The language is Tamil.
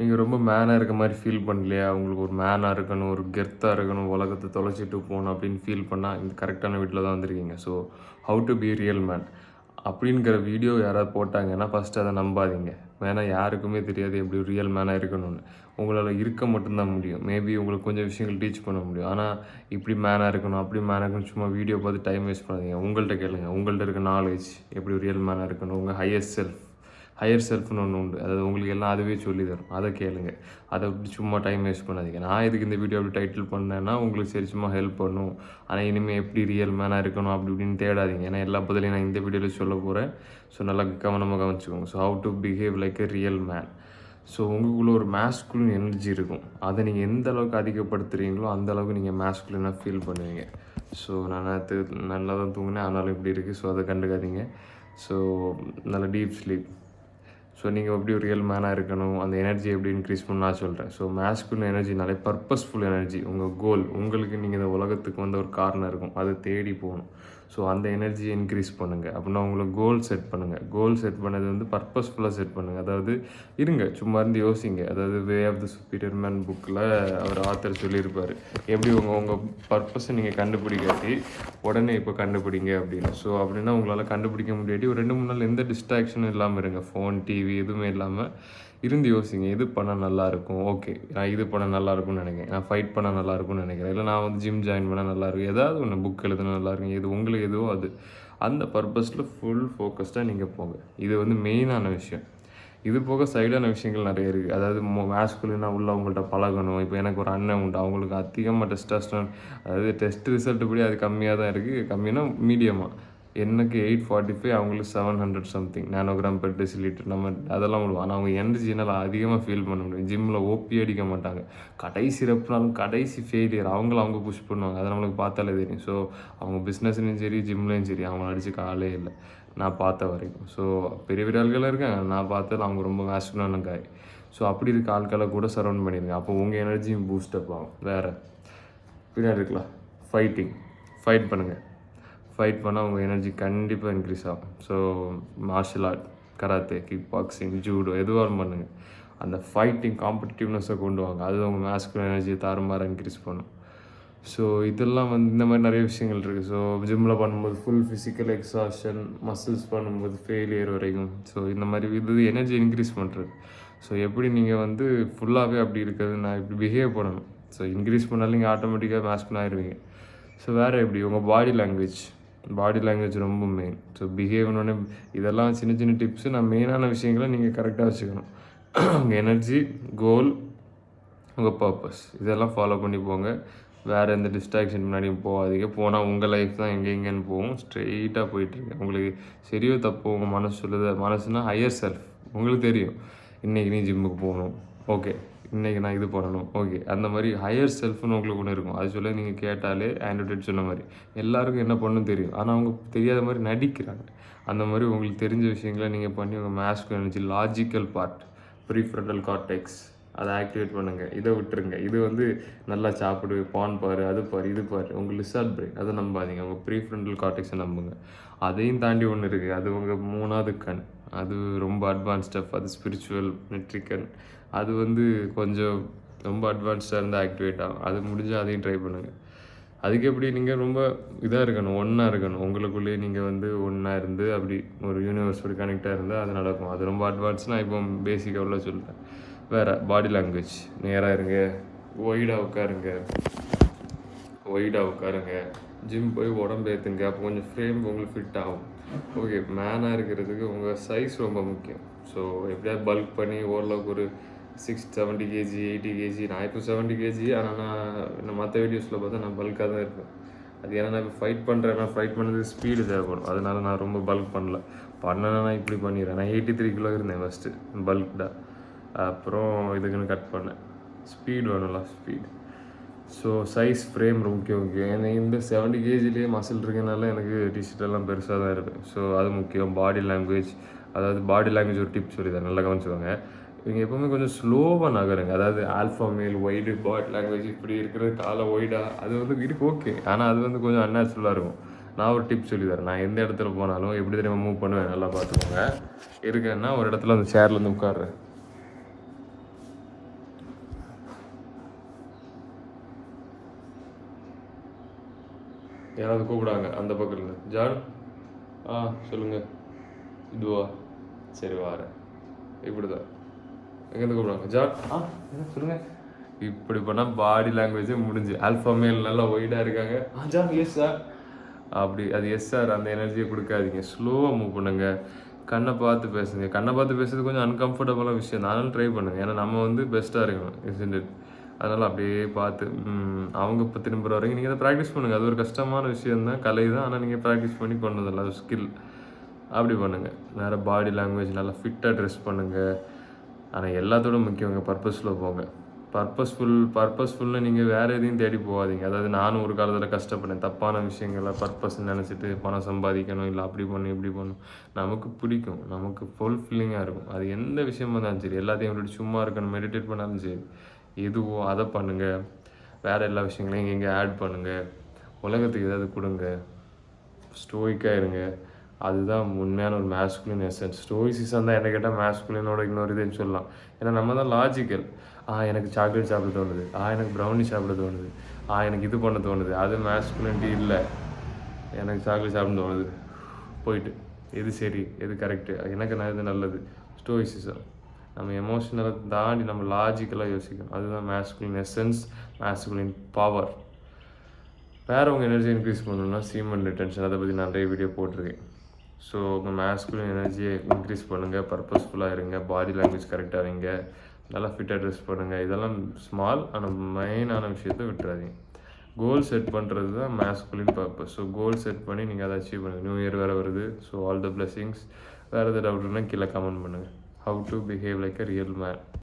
நீங்கள் ரொம்ப மேனாக இருக்க மாதிரி ஃபீல் பண்ணலையா, உங்களுக்கு ஒரு மேனாக இருக்கணும், ஒரு கெத்தாக இருக்கணும், உலகத்தை தொலைச்சிட்டு போகணும் அப்படின்னு ஃபீல் பண்ணால் இந்த கரெக்டான வீட்டில் தான் வந்திருக்கீங்க. So how to be real man அப்படிங்கிற வீடியோ யாராவது போட்டாங்கன்னா ஃபஸ்ட்டு அதை நம்பாதீங்க. ஏன்னா யாருக்குமே தெரியாது எப்படி ரியல் மேனாக இருக்கணும்னு. உங்களால் இருக்க மட்டும்தான் முடியும். மேபி உங்களுக்கு கொஞ்சம் விஷயங்கள் டீச் பண்ண முடியும். ஆனால் இப்படி மேனாக இருக்கணும், அப்படி மேனாக இருக்கணும் சும்மா வீடியோ பார்த்து டைம் வேஸ்ட் பண்ணாதீங்க. உங்கள்கிட்ட கேளுங்க. உங்கள்கிட்ட இருக்க நாலேஜ் எப்படி ரியல் மேனாக இருக்கணும், உங்கள் ஹையர் செல்ஃப்னு ஒன்று உண்டு. அதாவது உங்களுக்கு எல்லாம் அதுவே சொல்லி தரும். அதை கேளுங்க. அதை விட்டு சும்மா டைம் வேஸ்ட் பண்ணாதீங்க. நான் இதுக்கு இந்த வீடியோ அப்படி டைட்டில் பண்ணேன்னா உங்களுக்கு சரி சும்மா ஹெல்ப் பண்ணும். ஆனால் இனிமேல் எப்படி ரியல் மேனாக இருக்கணும் அப்படி இப்படின்னு தேடாதீங்க. ஏன்னா எல்லா பதிலையும் நான் இந்த வீடியோவில் சொல்ல போகிறேன். ஸோ நல்லா கவனமாக கவனிச்சுக்கோங்க. So how to behave like a real man. So உங்களுக்குள்ள ஒரு மேஸ்குலின் எனர்ஜி இருக்கும். அதை நீங்கள் எந்த அளவுக்கு அதிகப்படுத்துகிறீங்களோ அந்த அளவுக்கு நீங்கள் மேஸ்குலினாக ஃபீல் பண்ணுவீங்க. ஸோ நான் நேற்று நல்லா தான் தூங்கினேன், ஆனாலும் இப்படி இருக்குது. ஸோ அதை கண்டுக்காதீங்க. ஸோ நல்ல டீப் ஸ்லீப். ஸோ நீங்கள் எப்படி ஒரு ரியல் மேனாக இருக்கணும், அந்த எனர்ஜி எப்படி இன்க்ரீஸ் பண்ண நான் சொல்கிறேன். ஸோ மேஸ்குலின் எனர்ஜினாலே பர்பஸ்ஃபுல் எனர்ஜி. உங்கள் கோல், உங்களுக்கு நீங்கள் இந்த உலகத்துக்கு வந்த ஒரு காரணம் இருக்கும், அதை தேடி போகணும். ஸோ அந்த எனர்ஜியை இன்க்ரீஸ் பண்ணுங்கள். அப்படின்னா உங்களுக்கு கோல் செட் பண்ணுங்கள். கோல் செட் பண்ணது வந்து பர்பஸ்ஃபுல்லாக செட் பண்ணுங்கள். அதாவது இருங்க சும்மா இருந்து யோசிங்க. அதாவது way of the superior man புக்கில் அவர் ஆத்தர் சொல்லியிருப்பார், எப்படி உங்கள் பர்பஸை நீங்கள் கண்டுபிடிக்காட்டி உடனே இப்போ கண்டுபிடிங்க அப்படின்னு. ஸோ அப்படின்னா உங்களால் கண்டுபிடிக்க முடியாட்டி ஒரு 2-3 நாள் எந்த டிஸ்ட்ராக்ஷனும் இல்லாமல் இருங்க. ஃபோன், டிவி எதுவுமே இல்லாமல் இருந்து யோசிங்க. இது பண்ணால் நல்லாயிருக்கும், ஓகே நான் இது பண்ண நல்லாயிருக்கும்னு நினைக்கிறேன், நான் ஃபைட் பண்ண நல்லாயிருக்கும்னு நினைக்கிறேன், இல்லை நான் வந்து ஜிம் ஜாயின் பண்ணால் நல்லாயிருக்கும், ஏதாவது ஒன்று புக் எழுதுனா நல்லாயிருக்கும், எது உங்களுக்கு எதுவோ அது அந்த பர்பஸில் ஃபுல் ஃபோக்கஸ்டாக நீங்கள் போங்க. இது வந்து மெயினான விஷயம். இது போக சைடான விஷயங்கள் நிறைய இருக்குது. அதாவது மேஸ்குலினாக உள்ள அவங்கள்ட்ட பழகணும். இப்போ எனக்கு ஒரு அண்ணன் உண்டு, அவங்களுக்கு அதிகமாக டெஸ்டாஸ்டரோன், அதாவது டெஸ்ட் ரிசல்ட்டு படி அது கம்மியாக தான் இருக்குது. கம்மியாக மீடியமாக. எனக்கு 845, அவங்களுக்கு 700 சம்திங் நானோகிராம் பெர் டெசிலிட்டர். நம்ம அதெல்லாம் விடுவோம். ஆனால் அவங்க எனர்ஜினால் அதிகமாக ஃபீல் பண்ண முடியும். ஜிம்மில் ஓபி அடிக்க மாட்டாங்க. கடைசி ரெப்னாலும் கடைசி ஃபெயிலியர் அவங்க புஷ் பண்ணுவாங்க. அதை நம்மளுக்கு பார்த்தாலே தெரியும். ஸோ அவங்க பிஸ்னஸ்லையும் சரி ஜிம்லேயும் சரி அவங்கள அடிச்சு காலே இல்லை நான் பார்த்த வரைக்கும். ஸோ பெரிய பெரிய ஆட்களாக இருக்காங்க, நான் பார்த்ததில் அவங்க ரொம்ப மேஸ்குலான காய். ஸோ அப்படி இருக்க ஆட்களை கூட சரௌண்ட் பண்ணிடுங்க. அப்போ உங்கள் எனர்ஜியும் பூஸ்டப் ஆகும். வேறு பின்னாடி இருக்கலாம் ஃபைட் பண்ணுங்கள். ஃபைட் பண்ணால் உங்கள் எனர்ஜி கண்டிப்பாக இன்க்ரீஸ் ஆகும். So marshal art, karate, kick boxing, judo எதுவாக பண்ணுங்கள். அந்த ஃபைட்டிங் காம்படிட்டிவ்னஸை கொண்டு வாங்க. அது உங்கள் மேஸ்குலர் எனர்ஜியை தாறுமாற இன்க்ரீஸ் பண்ணும். ஸோ இதெல்லாம் வந்து இந்த மாதிரி நிறைய விஷயங்கள் இருக்குது. ஸோ ஜிம்மில் பண்ணும்போது ஃபுல் ஃபிசிக்கல் எக்ஸாஷன், மசில்ஸ் பண்ணும்போது ஃபெயிலியர் வரைக்கும். ஸோ இந்த மாதிரி இது எனர்ஜி இன்க்ரீஸ் பண்ணுறது. ஸோ எப்படி நீங்கள் வந்து ஃபுல்லாகவே அப்படி இருக்கிறது, நான் இப்படி பிஹேவ் பண்ணணும். ஸோ இன்க்ரீஸ் பண்ணாலும் நீங்கள் ஆட்டோமேட்டிக்காக மேஸ்குலர் ஆகிடுவீங்க. ஸோ வேறு எப்படி உங்கள் பாடி லாங்குவேஜ் ரொம்ப மெயின். ஸோ பிஹேவ்னோடனே இதெல்லாம் சின்ன சின்ன டிப்ஸு. நான் மெயினான விஷயங்களை நீங்கள் கரெக்டாக வச்சுக்கணும். உங்கள் எனர்ஜி, கோல், உங்கள் பர்பஸ் இதெல்லாம் ஃபாலோ பண்ணி போங்க. வேறு எந்த டிஸ்ட்ராக்ஷன் முன்னாடியும் போகாதீங்க. போனால் உங்கள் லைஃப் தான் எங்கெங்கன்னு போகும். ஸ்ட்ரெயிட்டாக போயிட்டுருங்க. உங்களுக்கு சரியோ தப்போ உங்கள் மனசு சொல்லுது. மனசுனா ஹையர் செல்ஃப். உங்களுக்கு தெரியும் இன்றைக்கி நீ ஜிம்முக்கு போகணும், ஓகே இன்றைக்கி நான் இது பண்ணணும், ஓகே அந்த மாதிரி ஹையர் செல்ஃப்னு உங்களுக்கு ஒன்று இருக்கும். அது சொல்ல நீங்கள் கேட்டாலே ஆண்ட்ராய்ட் சொன்ன மாதிரி எல்லாருக்கும் என்ன பண்ணணும் தெரியும். ஆனால் அவங்க தெரியாத மாதிரி நடிக்கிறாங்க. அந்த மாதிரி உங்களுக்கு தெரிஞ்ச விஷயங்களை நீங்கள் பண்ணி உங்கள் muscular energy, logical part, prefrontal cortex அதை ஆக்டிவேட் பண்ணுங்கள். இதை விட்டுருங்க. இது வந்து நல்லா சாப்பிடு, பான் பாரு, அது பாரு, இது பாரு, உங்கள் லிசார்ட் பிரெயின் அதை நம்பாதீங்க. உங்கள் ப்ரீஃப்ரண்டல் கார்டெக்ஸை நம்புங்க. அதையும் தாண்டி ஒன்று இருக்குது. அது உங்கள் 3வது கண். அது ரொம்ப அட்வான்ஸ் ஸ்டெப். அது ஸ்பிரிச்சுவல் நெட்ரிக்கன். அது வந்து கொஞ்சம் ரொம்ப அட்வான்ஸ்டாக இருந்தால் ஆக்டிவேட் ஆகும். அது முடிஞ்சால் அதையும் ட்ரை பண்ணுங்கள். அதுக்கு எப்படி நீங்கள் ரொம்ப இதாக இருக்கணும், ஒன்றா இருக்கணும். உங்களுக்குள்ளேயே நீங்கள் வந்து ஒன்றா இருந்து அப்படி ஒரு யூனிவர்ஸோடு கனெக்டாக இருந்தால் அது நடக்கும். அது ரொம்ப அட்வான்ஸ்னால் இப்போ பேசிக்காக உள்ள சொல்லிட்டேன். வேறு பாடி லாங்குவேஜ், நேராக இருங்க, ஒய்டாக உட்காருங்க, ஜிம் போய் உடம்பு ஏற்றுங்க. அப்போ கொஞ்சம் ஃப்ரேம் உங்களுக்கு ஃபிட் ஆகும். ஓகே மேனாக இருக்கிறதுக்கு உங்கள் சைஸ் ரொம்ப முக்கியம். ஸோ எப்படியாவது பல்க் பண்ணி ஓரளவுக்கு ஒரு 70 கேஜி 80 கேஜி. நான் இப்போ 70 கேஜி. ஆனால் நான் மற்ற வீடியோஸில் பார்த்தா நான் பல்காக தான் இருப்பேன். அது ஏன்னா நான் இப்போ ஃபைட் பண்ணது ஸ்பீடு தேவைப்படும். அதனால நான் ரொம்ப பல்க் பண்ணேன்னா நான் இப்படி பண்ணிடுறேன். நான் 83 கிலோ இருந்தேன் ஃபஸ்ட்டு பல்க்டாக. அப்புறம் இதுக்குன்னு கட் பண்ணேன். ஸ்பீடு வேணும்ல, ஸ்பீடு. ஸோ சைஸ், ஃப்ரேம் ரொம்ப முக்கியம். ஏன்னா இந்த 70 கேஜிலேயே மசில் இருக்கனால எனக்கு டிஷர்ட்டெல்லாம் பெருசாக தான் இருக்குது. ஸோ அது முக்கியம். பாடி லாங்குவேஜ் ஒரு டிப் சொல்லி தான் நல்லா கவனிச்சுக்கோங்க. இவங்க எப்போவுமே கொஞ்சம் ஸ்லோவாக நகருங்க. அதாவது ஆல்ஃபா மேல் ஒய்டு பாடி லாங்குவேஜ் இப்படி இருக்கிறது காலை ஒய்டாக அது வந்து இருக்கு ஓகே. ஆனால் அது வந்து கொஞ்சம் அன்நேச்சுரலாக இருக்கும். நான் ஒரு டிப் சொல்லி தரேன். நான் எந்த இடத்துல போனாலும் எப்படி தெரியுமா மூவ் பண்ணுவேன், நல்லா பார்த்துக்கோங்க. இருக்கேன்னா ஒரு இடத்துல அந்த சேரில் வந்து உட்காடுறேன். யாராவது கூப்பிடாங்க அந்த பக்கத்தில். ஜான், சொல்லுங்கள். இதுவா? சரி வாரேன். இப்படி தான் எங்கேருந்து கூப்பிடுவாங்க. ஜான், என்ன சொல்லுங்கள். இப்படி பண்ணால் பாடி லாங்குவேஜே முடிஞ்சு. ஆல்ஃபா மேல் நல்லா ஒய்டாக இருக்காங்க. John, yes sir. அப்படி அது எஸ் சார் அந்த எனர்ஜியை கொடுக்காதீங்க. ஸ்லோவாக மூவ் பண்ணுங்க. கண்ணை பார்த்து பேசுங்க. கண்ணை பார்த்து பேசுறது கொஞ்சம் அன்கம்ஃபர்டபுளான விஷயம். நானும் ட்ரை பண்ணுங்க. ஏன்னா நம்ம வந்து பெஸ்ட்டாக இருக்கணும், இஸ்ன்ட் இட்? அதனால் அப்படியே பார்த்து அவங்க இப்போ திரும்ப வரைக்கும் நீங்கள் அதை ப்ராக்டிஸ் பண்ணுங்கள். அது ஒரு கஷ்டமான விஷயந்தான், கலை தான். ஆனால் நீங்கள் ப்ராக்டிஸ் பண்ணி கொண்டதில்ல, அது ஸ்கில். அப்படி பண்ணுங்கள். வேறு பாடி லாங்குவேஜ் நல்லா ஃபிட்டாக ட்ரெஸ் பண்ணுங்கள். ஆனால் எல்லாத்தோட முக்கியங்க பர்பஸில் போங்க. பர்பஸ்ஃபுல்னு நீங்கள் வேறு எதையும் தேடி போகாதீங்க. அதாவது நானும் ஒரு காலத்தில் கஷ்டப்பட்டேன். தப்பான விஷயங்களை பர்பஸ்ன்னு நினச்சிட்டு பணம் சம்பாதிக்கணும், இல்லை அப்படி பண்ணணும் இப்படி பண்ணணும். நமக்கு பிடிக்கும், நமக்கு ஃபுல்ஃபில்லிங்காக இருக்கும். அது எந்த விஷயமா இருந்தாலும் சரி, எல்லாத்தையும் விட்டுட்டு சும்மா இருக்கணும், மெடிடேட் பண்ணாலும் சரி, எதுவோ அதை பண்ணுங்கள். வேறு எல்லா விஷயங்களையும் இங்கே ஆட் பண்ணுங்கள். உலகத்துக்கு ஏதாவது கொடுங்க. ஸ்டோயிக்காக இருங்க. அதுதான் உண்மையான ஒரு மேஸ்குலின் எசன்ஸ். ஸ்டோயிசிசம் தான் என்ன கேட்டால் மேஸ்குலினோட இன்னொரு இதுன்னு சொல்லலாம். ஏன்னா நம்ம தான் லாஜிக்கல். எனக்கு சாக்லேட் சாப்பிட தோணுது, எனக்கு ப்ரௌனி சாப்பிட தோணுது, எனக்கு இது பண்ண தோணுது. அது மேஸ்குலினிட்டி இல்லை. எனக்கு சாக்லேட் சாப்பிட தோணுது, போயிட்டு எது சரி எது கரெக்டு, எனக்கு நான் இது நல்லது. ஸ்டோயிசிசம் நம்ம எமோஷனலை தாண்டி நம்ம லாஜிக்கலாக யோசிக்கணும். அதுதான் மேஸ்குலின் எசன்ஸ், மேஸ்குலின் பவர். வேறு உங்கள் எனர்ஜி இன்க்ரீஸ் பண்ணணும்னா சீமன் ரிட்டென்ஷன், அதை பற்றி நிறைய வீடியோ போட்டிருக்கேன். ஸோ உங்கள் மேஸ்குலின் எனர்ஜியை இன்க்ரீஸ் பண்ணுங்கள். பர்பஸ்ஃபுல்லாக இருங்க. பாடி லாங்குவேஜ் கரெக்டாக இருங்க. நல்லா ஃபிட்டாக ட்ரெஸ் பண்ணுங்கள். இதெல்லாம் ஸ்மால் ஆனால் மெயினான விஷயத்தை விட்டுறாதீங்க. கோல் செட் பண்ணுறது தான் masculine purpose. So goal set பண்ணி நீங்கள் அதை அச்சீவ் பண்ணுங்கள். நியூ இயர் வேறு வருது. So all the blessings. வேறு எதாவது டவுட்னா கீழே கமெண்ட் பண்ணுங்கள். How to behave like a real man.